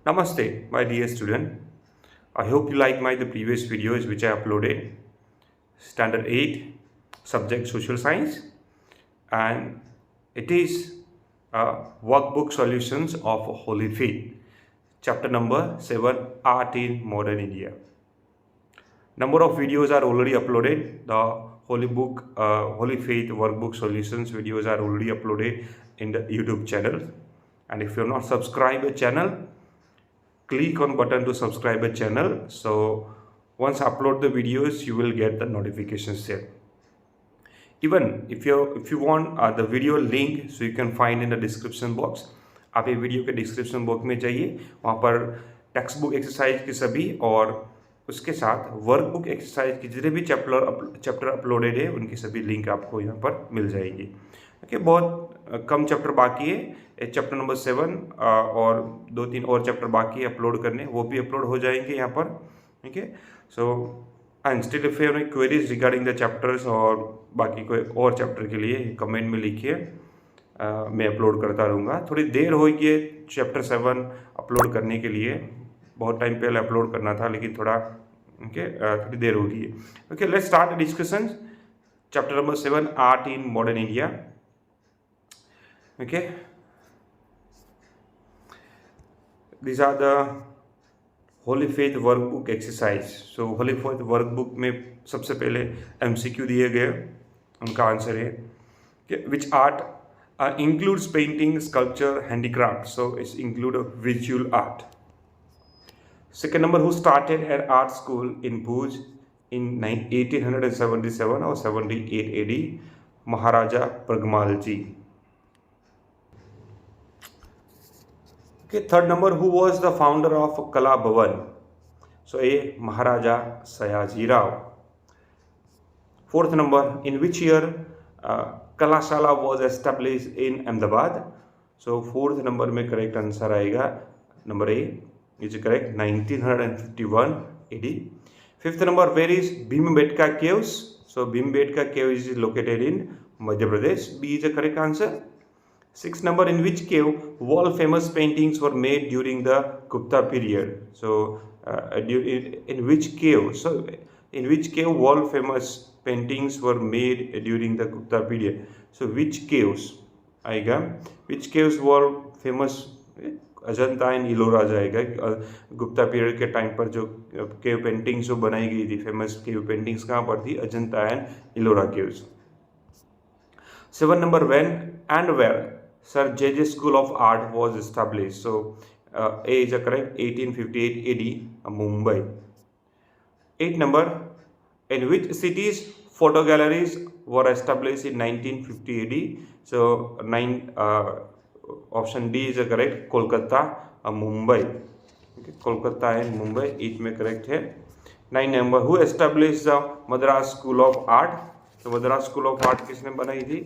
Namaste, my dear student. I hope you like my the previous videos which I uploaded. Standard 8, subject social science, and it is workbook solutions of Holy Faith. Chapter number 7, Art in Modern India. Number of videos are already uploaded. The Holy Faith workbook solutions videos are already uploaded in the YouTube channel. And if you have not subscribed the channel, click on button to subscribe the channel. So once I upload the videos, you will get the notifications there. Even if you want the video link, so you can find in the description box. आप ये video के description box में जाइए, वहाँ पर text book exercise की सभी और उसके साथ वर्कबुक एक्सरसाइज की जितने भी चैप्टर अपलोडेड है उनकी सभी लिंक आपको यहाँ पर मिल जाएगी. ओके, बहुत कम चैप्टर बाकी है. चैप्टर नंबर 7 और 2-3 और चैप्टर बाकी है अपलोड करने, वो भी अपलोड हो जाएंगे यहाँ पर. Okay, so and still if you have any queries regarding the chapters और बाकी कोई और चैप्टर के लिए कमेंट में लिखिए, मैं अपलोड करता रहूँगा. थोड़ी देर हो गई है चैप्टर 7 अपलोड करने के लिए, बहुत टाइम पहले अपलोड करना था लेकिन थोड़ी देर हो गई है. Okay, let's start discussion. Chapter number 7, art in modern India. Okay, these are the Holi faith workbook exercise. So Holi faith workbook में सबसे पहले MCQ दिए गए, उनका आंसर है कि which art includes painting, sculpture, handicraft. So it's include visual art. Second number, who started an art school in Bhuj in 1877 और 78 AD? Maharaja Pragmal ji. Okay, third number, who was the founder of Kala Bhavan? So A, Maharaja Sayaji Rao. Fourth number, in which year Kalashala was established in Ahmedabad? So fourth number में correct answer आएगा number A is correct, 1951 AD. Fifth number, where is Bhimbetka caves? So Bhimbetka cave is located in Madhya Pradesh. B is the correct answer. Sixth number, in which cave world famous paintings were made during the Gupta period? So in which cave? So in which cave world famous paintings were made during the Gupta period? So which caves आएगा? Which caves world famous? Ajanta and Ellora जाएगा. Gupta period के time पर जो cave paintings जो बनाई गई थी, famous cave paintings कहाँ पर थी? Ajanta and Ellora caves. 7 number, when and where Sir J.J. School of Art was established? So A is correct, 1858 AD, Mumbai. 8 number, in which cities photo galleries were established in 1950 AD? So option D is correct, Kolkata, Mumbai. Okay, Kolkata and Mumbai, each में correct है. 9 number, who established the Madras School of Art? तो Madras school of art किसने बनाई थी?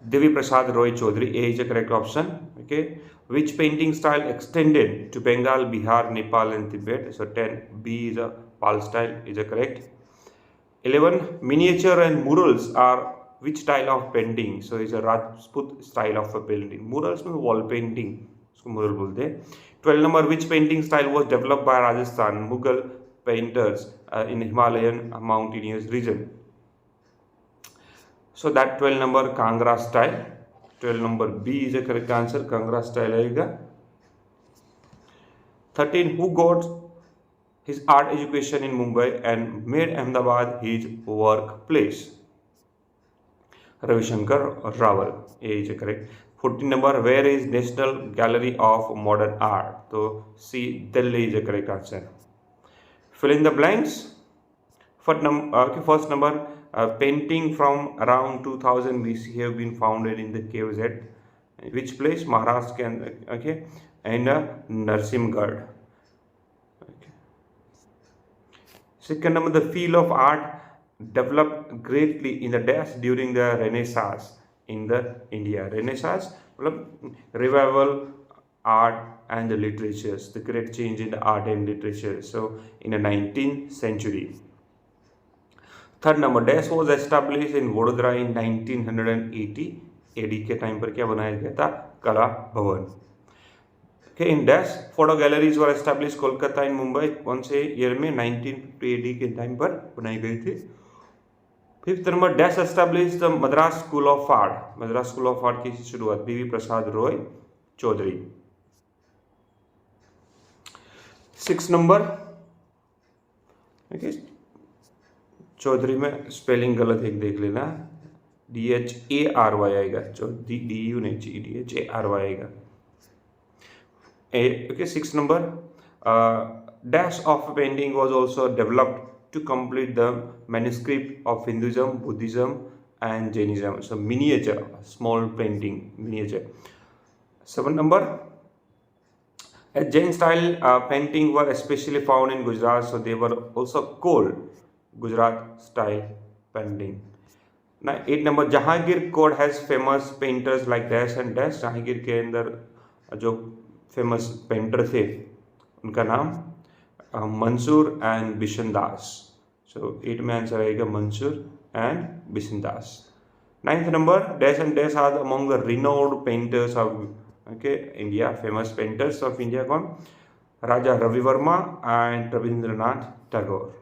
Devi Prasad Roy Chowdhury. A is the correct option. Okay, which painting style extended to Bengal, Bihar, Nepal and Tibet? So 10 B is a Pala style is the correct. 11 miniature and murals are which style of painting? So is a Rajput style of painting. Murals में wall painting, उसको mural बोलते हैं. 12 number, which painting style was developed by Rajasthan Mughal painters in Himalayan mountainous region? So that 12 number, Kangra style. 12 number B is the correct answer, Kangra style आएगा. 13, who got his art education in Mumbai and made Ahmedabad his workplace? Ravi Shankar Rawal. A is the correct. 14 number, where is National Gallery of Modern Art? So C, Delhi is the correct answer. Fill in the blanks. First number, painting from around 2000 BC have been founded in the caves at which place? Maharashtra. Okay, and Narsimgarh. Okay. Second number, the field of art developed greatly in the dash during the Renaissance in the India. Renaissance, revival, art and the literatures, the great change in the art and literature. So in the 19th century. Third number, dash was established in Vadodara in 1980 AD के time पर क्या बनाया गया था? कला भवन. Okay, in dash photo galleries were established Kolkata इन मुंबई कौन से ईयर में 1950 AD के टाइम पर बनाई गई थी. Fifth number dash establish the Madras school of art. Madras school of art की शुरुआत बीवी प्रसाद रॉय चौधरी. 6 नंबर, ओके, चौधरी में स्पेलिंग गलत एक देख लेना, DHARY आएगा, DU नहीं, DHARY आएगा. Okay, 6 number, dash of painting was also developed to complete the manuscript of Hinduism, Buddhism and Jainism. So miniature, small painting, miniature. 7 number, a Jain style painting were especially found in Gujarat, so they were also called Gujarat style painting. Now 8 number, Jahangir court has famous painters like dash and dash. Jahangir के अंदर जो famous painter थे उनका नाम Mansur and Bishan Das. So 8 में answer आएगा Mansur and Bishan Das. 9th number, dash and dash are among the renowned painters of, okay, India. Famous painters of India कौन? Raja Ravi Varma and Rabindranath Tagore.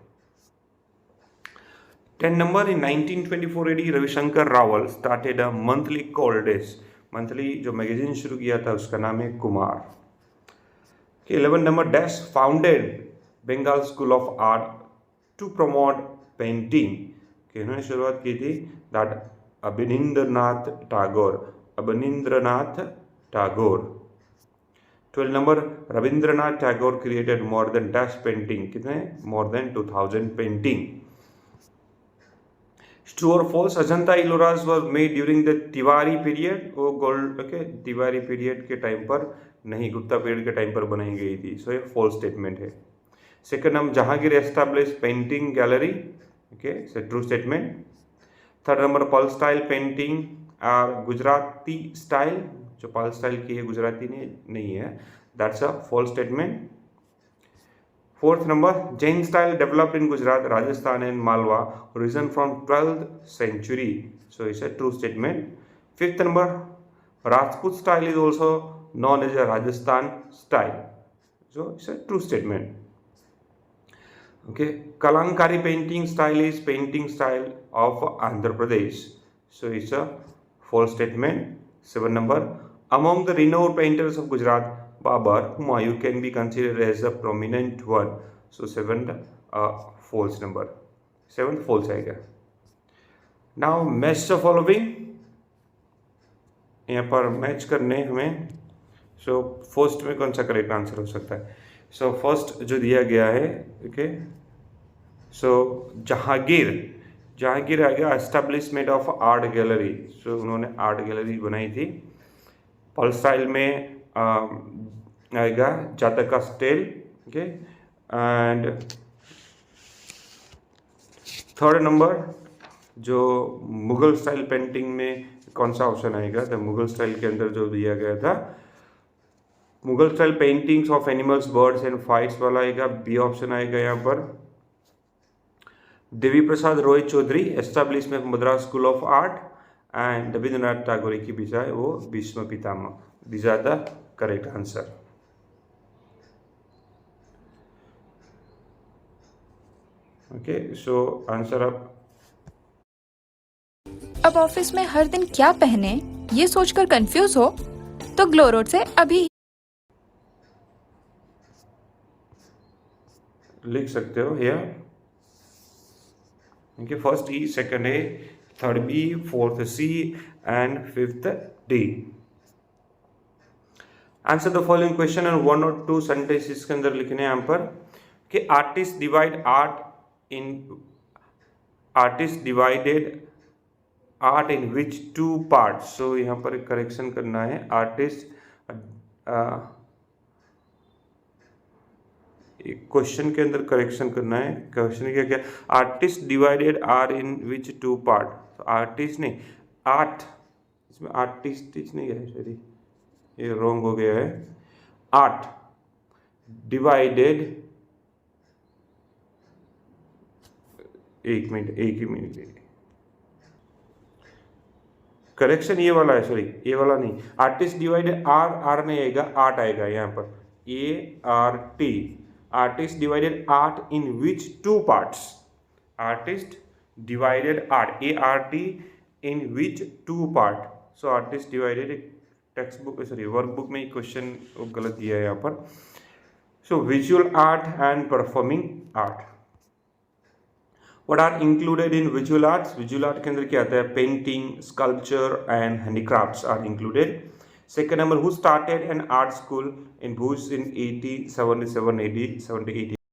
10 number, in 1924 AD Ravishankar Raval started a monthly called dash. Monthly जो magazine शुरू किया था उसका नाम है Kumar. 11 number, dash founded Bengal school of art to promote painting. इन्होंने शुरुआत की थी that Abanindranath Tagore. Abanindranath Tagore. 12 number, Rabindranath Tagore created more than dash painting. कितने? More than 2000 painting. True or false, Ajanta Elloras was made during the Tiwari period. वो गोल्ड, ओके, तिवारी पीरियड के टाइम पर नहीं, Gupta period के टाइम पर बनाई गई थी. सो ये फॉल्स स्टेटमेंट है. सेकंड, हम Jahangir establish painting gallery, okay, so true statement. Third number, Pal style painting are Gujarati style. जो पल स्टाइल की है गुजराती नहीं है, that's a false statement. Fourth number, Jain style developed in Gujarat, Rajasthan and Malwa, origin from 12th century. So it's a true statement. Fifth number, Rajput style is also known as a Rajasthan style. So it's a true statement. Okay, Kalankari painting style is painting style of Andhra Pradesh. So it's a false statement. 7 number, among the renowned painters of Gujarat, Babar Humayun can be considered as a prominent one. So 7th false number. 7th false आएगा. Now match the following. यहाँ पर match करने हमें. So first में कौन सा correct answer हो सकता है? सो फर्स्ट जो दिया गया है, ओके, सो जहांगीर आएगा एस्टेब्लिशमेंट ऑफ आर्ट गैलरी. सो उन्होंने आर्ट गैलरी बनाई थी. पल स्टाइल में आएगा जातका style, okay. And third number, जो मुगल स्टाइल पेंटिंग में कौन सा ऑप्शन आएगा? तो मुगल स्टाइल के अंदर जो दिया गया था, Mughal style paintings of animals, birds and fights वाला आएगा, बी ऑप्शन आएगा यहाँ पर. Devi Prasad Roy Chowdhury establishment Madras school of art and Rabindranath Tagore की बजाय वो Bhishma Pitamah. These are the correct answer. Okay, so answer अब ऑफिस में हर दिन क्या पहने ये सोचकर कंफ्यूज हो तो ग्लो रोड से अभी लिख सकते हो here. Okay, first E, second A, third B, fourth C and fifth D. Answer the following question and 1 और 2 सेंटेंस इसके अंदर लिखने हैं यहाँ पर कि artist divided art in which 2 parts. So यहाँ पर करेक्शन करना है. आर्टिस्ट, क्वेश्चन के अंदर करेक्शन करना है. क्वेश्चन क्या क्या? Artist divided are in which 2 part. तो आर्टिस्ट नहीं, आर्ट, इसमें आर्टिस्ट नहीं है, सॉरी ये रॉन्ग हो गया है. आर्ट डिवाइडेड, एक ही मिनट. करेक्शन ये वाला है, सॉरी ये वाला नहीं, आर्टिस्ट डिवाइडेड आर नहीं आएगा, आर्ट आएगा यहाँ पर, ART, artist divided art in which 2 parts, artist divided art ART in which 2 part, so artist divided, text book sorry workbook में क्वेश्चन गलत दिया है यहाँ पर, so visual art and performing art. What are included in visual arts? Visual art के अंदर क्या आता है? Painting, sculpture and handicrafts are included. Second number, who started an art school in Bhuj in 1877 AD 78